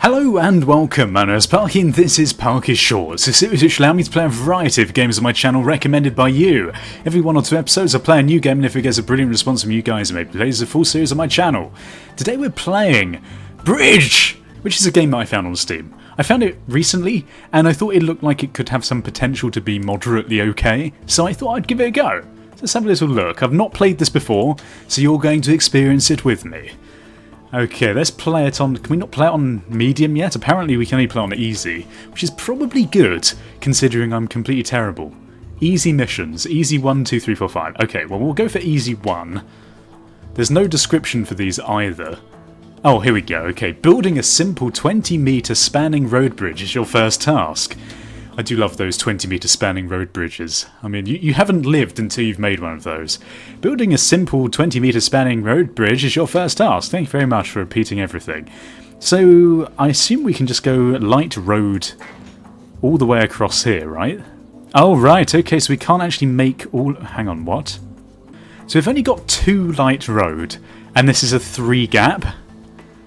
Hello and welcome, my name is Parky and this is Parky Shorts, a series which allows me to play a variety of games on my channel recommended by you. Every 1 or 2 episodes I play a new game, and if it gets a brilliant response from you guys, I may play a full series on my channel. Today we're playing Bridge, which is a game that I found on Steam. I found it recently and I thought it looked like it could have some potential to be moderately okay, so I thought I'd give it a go. So let's have a little look. I've not played this before, so you're going to experience it with me. Okay, let's play it on... Can we not play it on medium yet? Apparently we can only play on easy, which is probably good, considering I'm completely terrible. Easy missions. Easy 1, 2, 3, 4, 5. Okay, well we'll go for easy 1. There's no description for these either. Oh, here we go. Okay, building a simple 20-metre spanning road bridge is your first task. I do love those 20-metre spanning road bridges. I mean, you haven't lived until you've made one of those. Building a simple 20-metre spanning road bridge is your first task. Thank you very much for repeating everything. So, I assume we can just go light road all the way across here, right? Oh, right, okay, so we can't actually make all... Hang on, what? So we've only got 2 light road, and this is a 3 gap.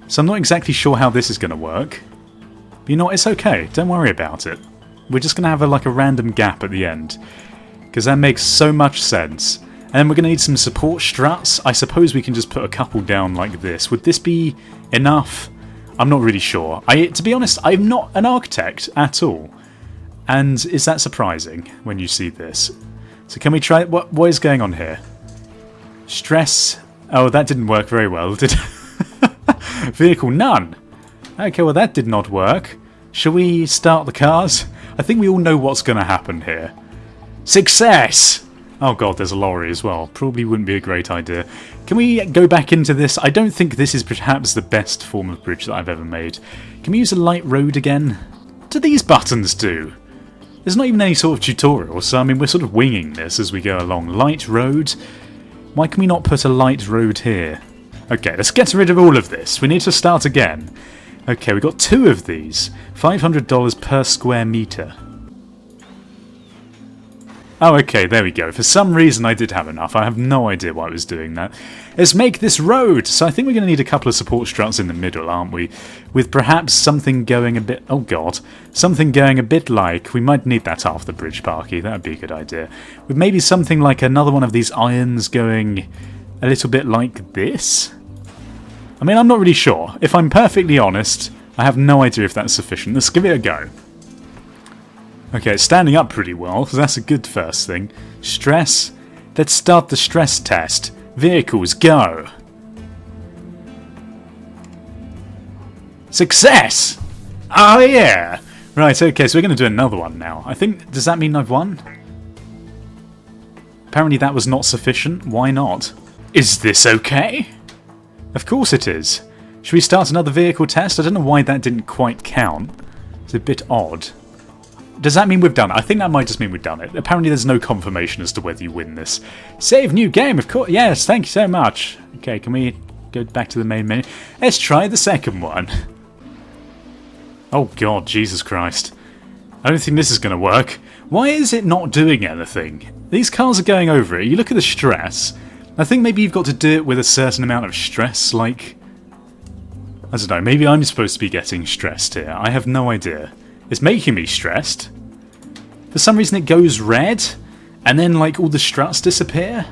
So I'm not exactly sure how this is going to work. But you know what, it's okay, don't worry about it. We're just going to have a random gap at the end, because that makes so much sense. And then we're going to need some support struts. I suppose we can just put a couple down like this. Would this be enough? I'm not really sure. To be honest, I'm not an architect at all. And is that surprising when you see this? So can we try... What is going on here? Stress... Oh, that didn't work very well, did it? Vehicle, none. Okay, well that did not work. Shall we start the cars? I think we all know what's going to happen here. Success! Oh god, there's a lorry as well. Probably wouldn't be a great idea. Can we go back into this? I don't think this is perhaps the best form of bridge that I've ever made. Can we use a light road again? What do these buttons do? There's not even any sort of tutorial, so I mean we're sort of winging this as we go along. Light road? Why can we not put a light road here? Okay, let's get rid of all of this. We need to start again. Okay, we've got 2 of these. $500 per square metre. Oh, okay, there we go. For some reason I did have enough. I have no idea why I was doing that. Let's make this road! So I think we're going to need a couple of support struts in the middle, aren't we? With perhaps something going a bit... Oh god. Something going a bit like... We might need that half the bridge, Parky. That would be a good idea. With maybe something like another one of these irons going a little bit like this? I mean, I'm not really sure. If I'm perfectly honest, I have no idea if that's sufficient. Let's give it a go. Okay, it's standing up pretty well, so that's a good first thing. Stress. Let's start the stress test. Vehicles, go. Success! Oh yeah! Right, okay, so we're going to do another one now. I think, does that mean I've won? Apparently that was not sufficient. Why not? Is this okay? Of course it is. Should we start another vehicle test? I don't know why that didn't quite count. It's a bit odd. Does that mean we've done it? I think that might just mean we've done it. Apparently there's no confirmation as to whether you win this. Save new game, of course. Yes, thank you so much. Okay, can we go back to the main menu? Let's try the second one. Oh god, Jesus Christ. I don't think this is going to work. Why is it not doing anything? These cars are going over it. You look at the stress. I think maybe you've got to do it with a certain amount of stress, like... I don't know, maybe I'm supposed to be getting stressed here. I have no idea. It's making me stressed. For some reason it goes red, and then like all the struts disappear.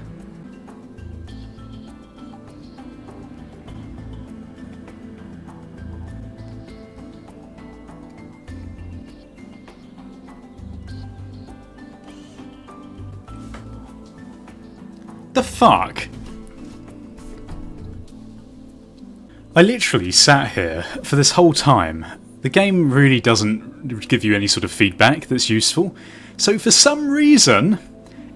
The fuck? I literally sat here for this whole time. The game really doesn't give you any sort of feedback that's useful. So for some reason,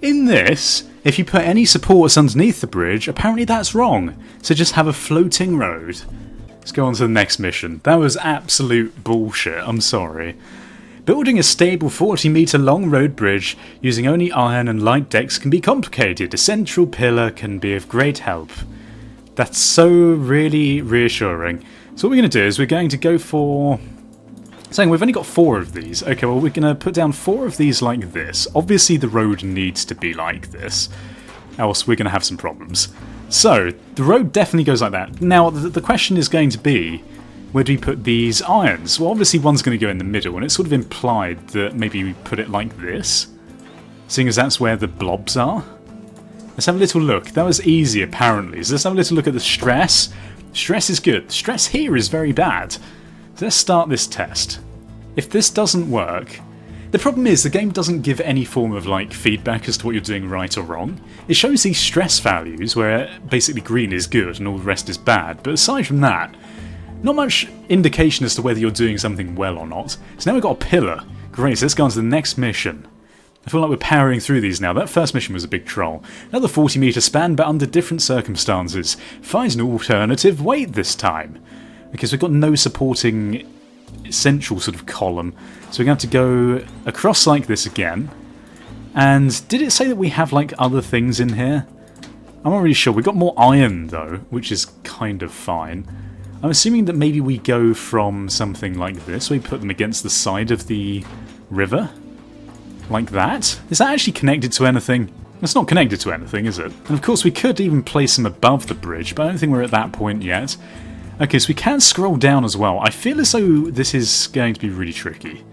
in this, if you put any supports underneath the bridge, apparently that's wrong. So just have a floating road. Let's go on to the next mission. That was absolute bullshit, I'm sorry. Building a stable 40-metre long road bridge using only iron and light decks can be complicated. A central pillar can be of great help. That's so really reassuring. So what we're going to do is we're going to go for... Saying we've only got 4 of these. Okay, well we're going to put down 4 of these like this. Obviously the road needs to be like this, else we're going to have some problems. So, the road definitely goes like that. Now, the question is going to be, where do we put these irons? Well, obviously one's going to go in the middle, and it's sort of implied that maybe we put it like this, seeing as that's where the blobs are. Let's have a little look. That was easy, apparently. So let's have a little look at the stress. Stress is good. Stress here is very bad. So let's start this test. If this doesn't work... The problem is the game doesn't give any form of like feedback as to what you're doing right or wrong. It shows these stress values where basically green is good and all the rest is bad, but aside from that, not much indication as to whether you're doing something well or not. So now we've got a pillar. Great, so let's go on to the next mission. I feel like we're powering through these now. That first mission was a big troll. Another 40-metre span, but under different circumstances. Finds an alternative weight this time. Because we've got no supporting central sort of column. So we're going to have to go across like this again. And did it say that we have like other things in here? I'm not really sure. We've got more iron though, which is kind of fine. I'm assuming that maybe we go from something like this. We put them against the side of the river. Like that? Is that actually connected to anything? It's not connected to anything, is it? And of course we could even place them above the bridge, but I don't think we're at that point yet. Okay, so we can scroll down as well. I feel as though this is going to be really tricky.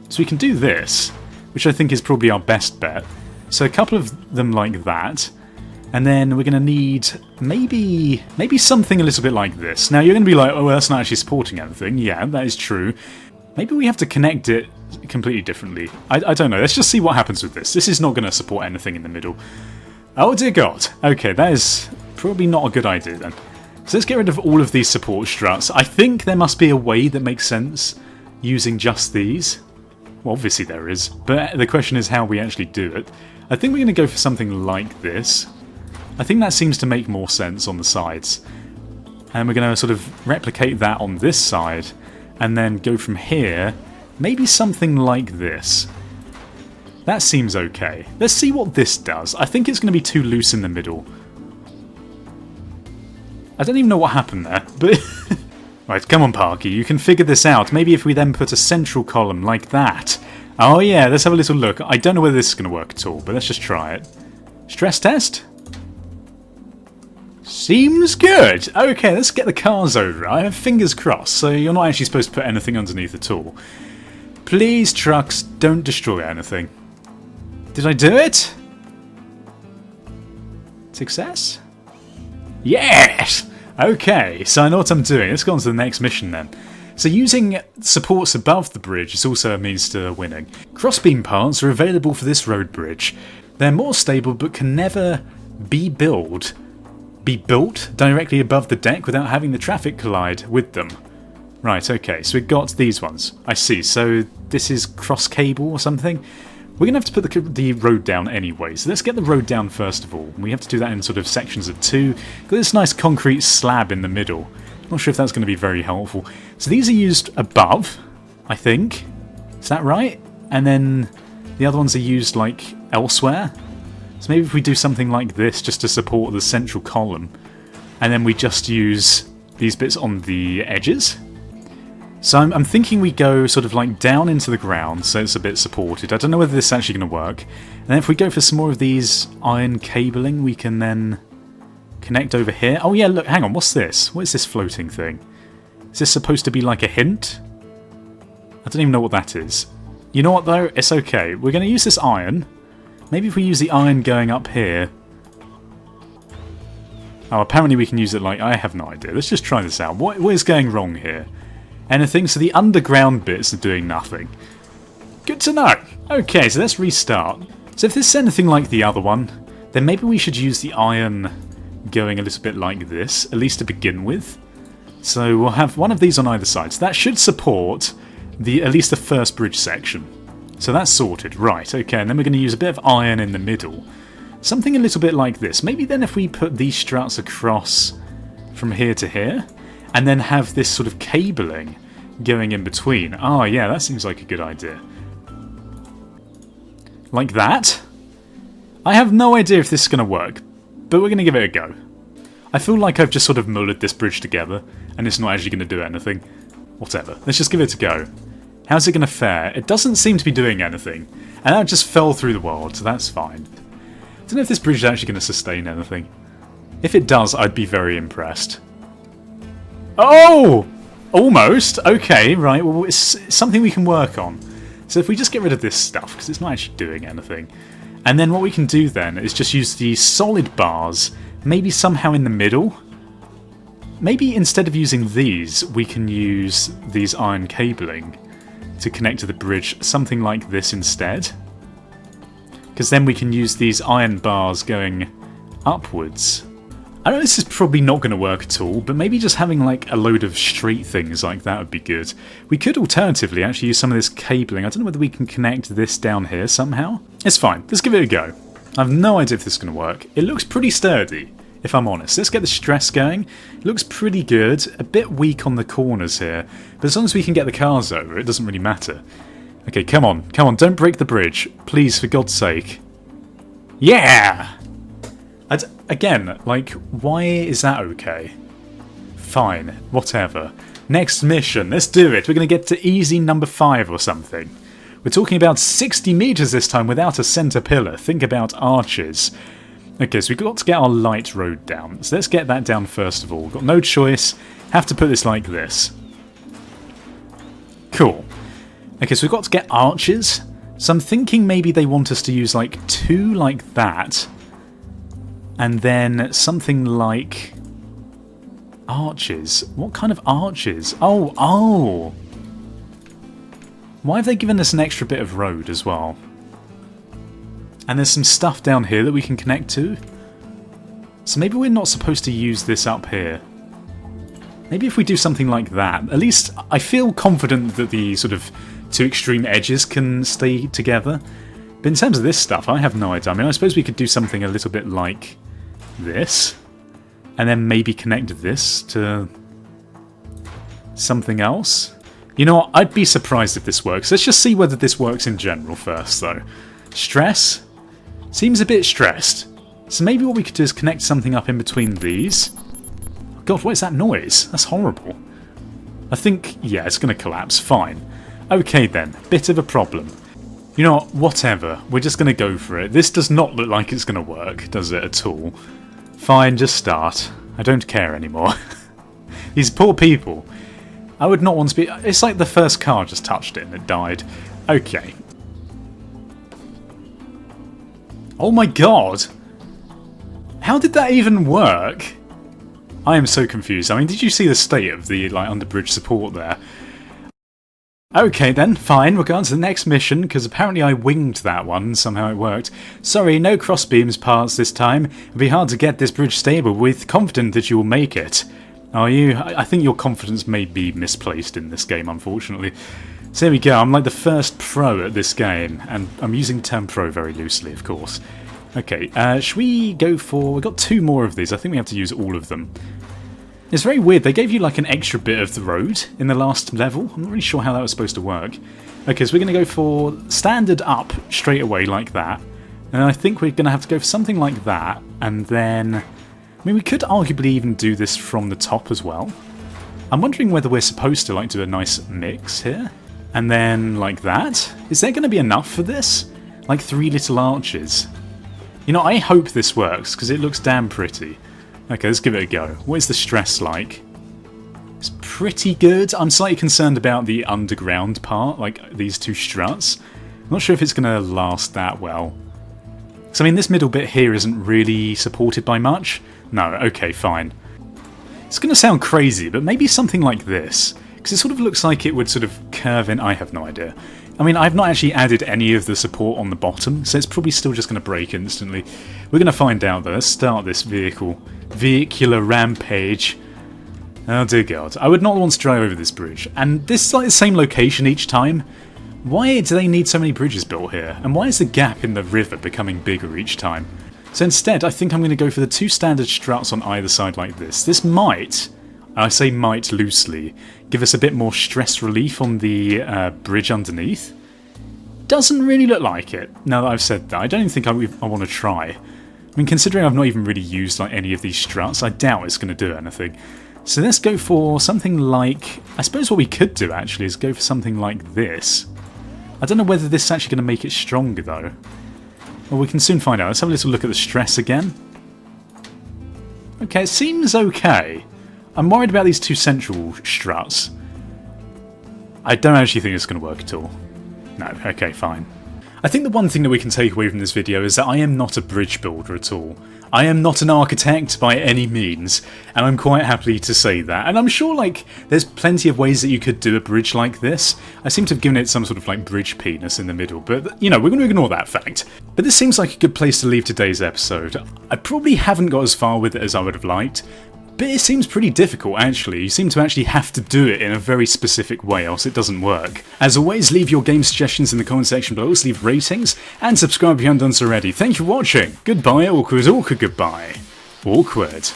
So we can do this, which I think is probably our best bet. So a couple of them like that. And then we're going to need maybe something a little bit like this. Now you're going to be like, oh, well, that's not actually supporting anything. Yeah, that is true. Maybe we have to connect it completely differently. I don't know. Let's just see what happens with this. This is not going to support anything in the middle. Oh dear God. Okay, that is probably not a good idea then. So let's get rid of all of these support struts. I think there must be a way that makes sense using just these. Well, obviously there is, but the question is how we actually do it. I think we're going to go for something like this. I think that seems to make more sense on the sides. And we're going to sort of replicate that on this side, and then go from here, maybe something like this. That seems okay. Let's see what this does. I think it's going to be too loose in the middle. I don't even know what happened there, but... Right, come on Parky, you can figure this out. Maybe if we then put a central column like that. Oh yeah, let's have a little look. I don't know whether this is going to work at all, but let's just try it. Stress test? Seems good. Okay, let's get the cars over. I have fingers crossed, so you're not actually supposed to put anything underneath at all. Please, trucks, don't destroy anything. Did I do it? Success? Yes! Okay, so I know what I'm doing. Let's go on to the next mission then. So using supports above the bridge is also a means to winning. Crossbeam parts are available for this road bridge. They're more stable but can never be built directly above the deck without having the traffic collide with them. Right, okay, so we've got these ones. I see, so this is cross cable or something? We're going to have to put the road down anyway, so let's get the road down first of all. We have to do that in sort of sections of 2. Got this nice concrete slab in the middle. Not sure if that's going to be very helpful. So these are used above, I think. Is that right? And then the other ones are used like elsewhere. So maybe if we do something like this just to support the central column, and then we just use these bits on the edges. So I'm thinking we go sort of like down into the ground so it's a bit supported. I don't know whether this is actually going to work. And then if we go for some more of these iron cabling, we can then connect over here. Oh yeah, look, hang on, what's this? What is this floating thing? Is this supposed to be like a hint? I don't even know what that is. You know what though? It's okay. We're going to use this iron. Maybe if we use the iron going up here. Oh, apparently we can use it like... I have no idea. Let's just try this out. What is going wrong here? Anything? So the underground bits are doing nothing. Good to know. Okay, so let's restart. So if this is anything like the other one, then maybe we should use the iron going a little bit like this, at least to begin with. So we'll have one of these on either side. So that should support at least the first bridge section. So that's sorted. Right, okay, and then we're going to use a bit of iron in the middle. Something a little bit like this. Maybe then if we put these struts across from here to here, and then have this sort of cabling going in between. Oh yeah, that seems like a good idea. Like that? I have no idea if this is going to work, but we're going to give it a go. I feel like I've just sort of mullered this bridge together, and it's not actually going to do anything. Whatever, let's just give it a go. How's it going to fare? It doesn't seem to be doing anything, and that just fell through the world, so that's fine. I don't know if this bridge is actually going to sustain anything. If it does, I'd be very impressed. Oh! Almost. Okay, right. Well, it's something we can work on. So if we just get rid of this stuff, because it's not actually doing anything. And then what we can do then is just use the solid bars, maybe somehow in the middle. Maybe instead of using these, we can use these iron cabling to connect to the bridge, something like this instead. Because then we can use these iron bars going upwards. I know this is probably not going to work at all, but maybe just having like a load of straight things like that would be good. We could alternatively actually use some of this cabling. I don't know whether we can connect this down here somehow. It's fine, let's give it a go. I have no idea if this is going to work. It looks pretty sturdy, if I'm honest. Let's get the stress going. It looks pretty good, a bit weak on the corners here, but as long as we can get the cars over, it doesn't really matter. Okay, come on, don't break the bridge. Please, for God's sake. Yeah! Again, like, why is that okay? Fine, whatever. Next mission, let's do it. We're going to get to easy number 5 or something. We're talking about 60 meters this time without a center pillar. Think about arches. Okay, so we've got to get our light road down. So let's get that down first of all. We've got no choice. Have to put this like this. Cool. Okay, so we've got to get arches. So I'm thinking maybe they want us to use like 2 like that. And then something like arches. What kind of arches? Oh! Why have they given us an extra bit of road as well? And there's some stuff down here that we can connect to. So maybe we're not supposed to use this up here. Maybe if we do something like that. At least I feel confident that the sort of 2 extreme edges can stay together. But in terms of this stuff, I have no idea. I mean, I suppose we could do something a little bit like this, and then maybe connect this to something else. You know what? I'd be surprised if this works. Let's just see whether this works in general first, though. Stress? Seems a bit stressed. So maybe what we could do is connect something up in between these. God, what is that noise? That's horrible. I think, yeah, it's going to collapse. Fine. Okay then, bit of a problem. You know what? Whatever. We're just going to go for it. This does not look like it's going to work, does it at all? Fine, just start. I don't care anymore. These poor people. I would not want to be... It's like the first car just touched it and it died. Okay. Oh my god! How did that even work? I am so confused. I mean, did you see the state of the like underbridge support there? Okay then, fine, we'll go on to the next mission, because apparently I winged that one, somehow it worked. Sorry, no crossbeams parts this time. It'll be hard to get this bridge stable, with confident that you will make it. Are you? I think your confidence may be misplaced in this game, unfortunately. So there we go, I'm like the first pro at this game, and I'm using the term pro very loosely, of course. Okay, should we go for... We've got 2 more of these, I think we have to use all of them. It's very weird, they gave you like an extra bit of the road in the last level. I'm not really sure how that was supposed to work. Okay, so we're going to go for standard up straight away like that. And I think we're going to have to go for something like that. And then... I mean, we could arguably even do this from the top as well. I'm wondering whether we're supposed to like do a nice mix here. And then like that. Is there going to be enough for this? Like 3 little arches. You know, I hope this works, because it looks damn pretty. Okay, let's give it a go. What is the stress like? It's pretty good. I'm slightly concerned about the underground part, like these 2 struts. I'm not sure if it's going to last that well. So, I mean, this middle bit here isn't really supported by much. No, okay, fine. It's going to sound crazy, but maybe something like this. Because it sort of looks like it would sort of curve in. I have no idea. I mean, I've not actually added any of the support on the bottom, so it's probably still just going to break instantly. We're going to find out, though. Let's start this vehicular rampage. Oh dear god. I would not want to drive over this bridge. And this is like the same location each time. Why do they need so many bridges built here? And why is the gap in the river becoming bigger each time? So instead, I think I'm going to go for the 2 standard struts on either side like this. This might, I say might loosely, give us a bit more stress relief on the bridge underneath. Doesn't really look like it, now that I've said that. I don't even think I want to try. I mean, considering I've not even really used like any of these struts, I doubt it's going to do anything. So let's go for something like... I suppose what we could do, actually, is go for something like this. I don't know whether this is actually going to make it stronger, though. Well, we can soon find out. Let's have a little look at the stress again. Okay, it seems okay. I'm worried about these two central struts. I don't actually think it's going to work at all. No, okay, fine. I think the one thing that we can take away from this video is that I am not a bridge builder at all. I am not an architect by any means, and I'm quite happy to say that. And I'm sure, like, there's plenty of ways that you could do a bridge like this. I seem to have given it some sort of, like, bridge penis in the middle, but, you know, we're going to ignore that fact. But this seems like a good place to leave today's episode. I probably haven't got as far with it as I would have liked, but it seems pretty difficult, actually. You seem to actually have to do it in a very specific way, else it doesn't work. As always, leave your game suggestions in the comment section below, leave ratings, and subscribe if you haven't done so already. Thank you for watching. Goodbye, awkward, goodbye. Awkward.